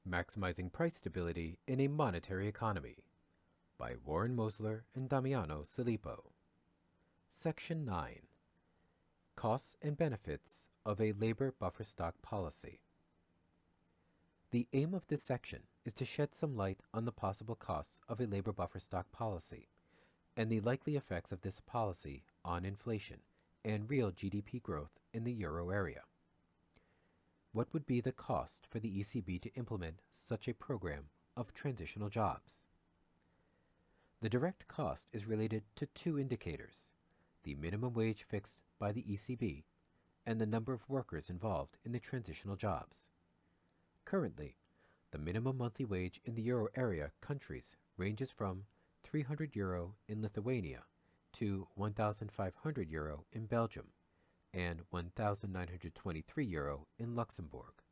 Maximizing Price Stability in a Monetary Economy by Warren Mosler and Damiano, Silipo. Section 9. Costs and Benefits of a Labor Buffer Stock Policy. The aim of this section is to shed some light on the possible costs of a labor buffer stock policy and the likely effects of this policy on inflation and real GDP growth in the euro area. What would be the cost for the ECB to implement such a program of transitional jobs? The direct cost is related to two indicators: the minimum wage fixed by the ECB and the number of workers involved in the transitional jobs. Currently, the minimum monthly wage in the euro area countries ranges from €300 in Lithuania to €1,500 in Belgium and €1,923 in Luxembourg.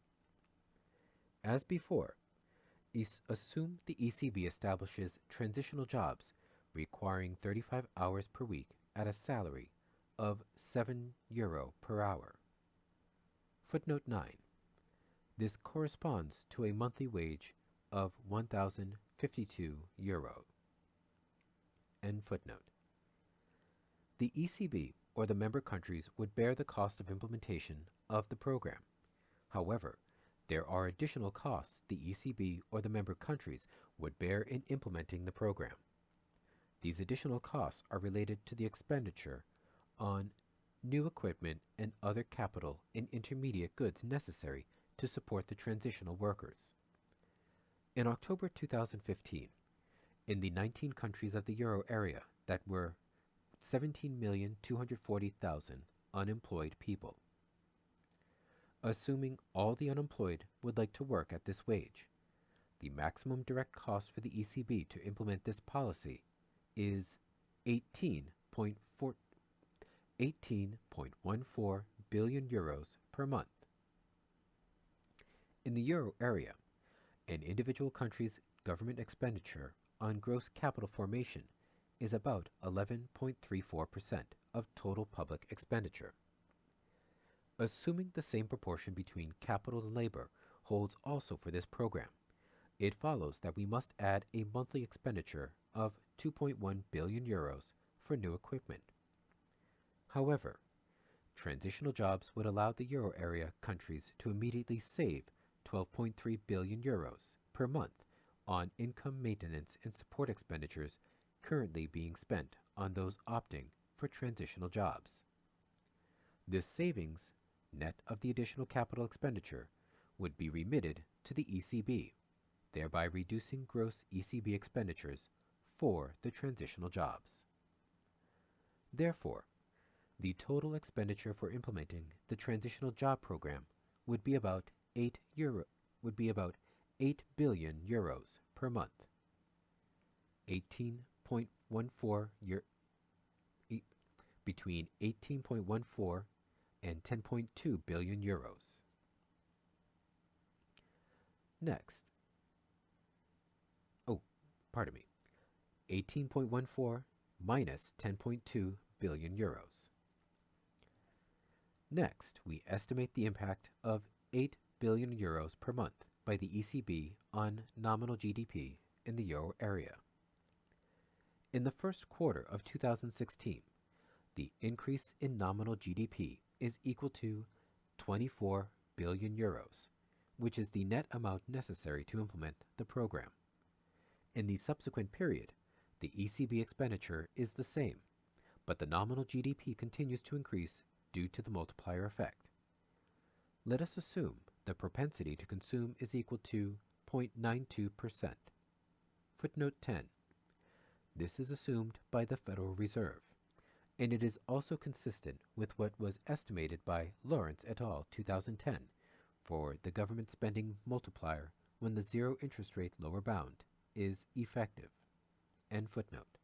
As before, assume the ECB establishes transitional jobs requiring 35 hours per week at a salary of €7 per hour. Footnote 9. This corresponds to a monthly wage of €1,052. End footnote. The ECB or the member countries would bear the cost of implementation of the program. However, there are additional costs the ECB or the member countries would bear in implementing the program. These additional costs are related to the expenditure on new equipment and other capital and intermediate goods necessary to support the transitional workers. In October 2015, in the 19 countries of the euro area that were 17,240,000 unemployed people. Assuming all the unemployed would like to work at this wage, the maximum direct cost for the ECB to implement this policy is €18.14 billion per month. In the euro area, an individual country's government expenditure on gross capital formation is about 11.34% of total public expenditure. Assuming the same proportion between capital and labor holds also for this program, it follows that we must add a monthly expenditure of €2.1 billion for new equipment. However, transitional jobs would allow the euro area countries to immediately save €12.3 billion per month on income maintenance and support expenditures currently being spent on those opting for transitional jobs. This savings, net of the additional capital expenditure, would be remitted to the ECB, thereby reducing gross ECB expenditures for the transitional jobs. Therefore, the total expenditure for implementing the transitional job program would be about €8 billion per month. 18.14 between 18.14 and 10.2 billion euros. Next, 18.14 minus 10.2 billion euros. Next, we estimate the impact of €8 billion per month by the ECB on nominal GDP in the euro area. In the first quarter of 2016, the increase in nominal GDP is equal to €24 billion, which is the net amount necessary to implement the program. In the subsequent period, the ECB expenditure is the same, but the nominal GDP continues to increase due to the multiplier effect. Let us assume the propensity to consume is equal to 0.92%. Footnote 10. This is assumed by the Federal Reserve, and it is also consistent with what was estimated by Lawrence et al. 2010 for the government spending multiplier when the zero interest rate lower bound is effective. End footnote.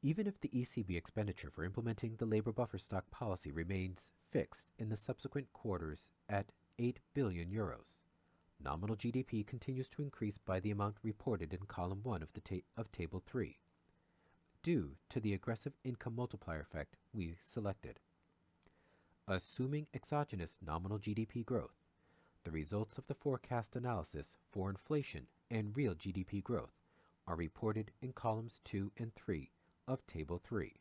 Even if the ECB expenditure for implementing the labor buffer stock policy remains fixed in the subsequent quarters at €8 billion, nominal GDP continues to increase by the amount reported in column 1 of table 3, due to the aggressive income multiplier effect we selected. Assuming exogenous nominal GDP growth, The results of the forecast analysis for inflation and real GDP growth are reported in columns 2 and 3 of Table 3.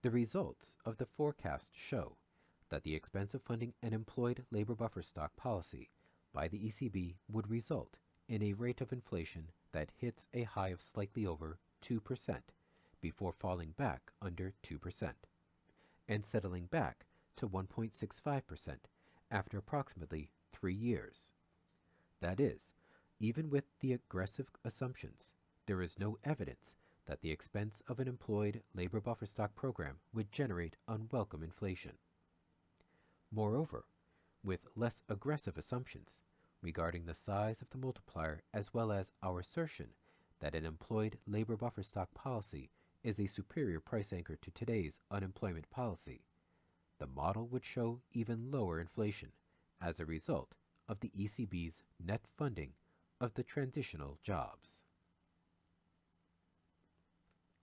The results of the forecast show that the expense of funding an employed labor buffer stock policy by the ECB would result in a rate of inflation that hits a high of slightly over 2% before falling back under 2% and settling back to 1.65% after approximately 3 years. That is, even with the aggressive assumptions, there is no evidence that the expense of an employed labor buffer stock program would generate unwelcome inflation. Moreover, with less aggressive assumptions regarding the size of the multiplier as well as our assertion that an employed labor buffer stock policy is a superior price anchor to today's unemployment policy, the model would show even lower inflation as a result of the ECB's net funding of the transitional jobs.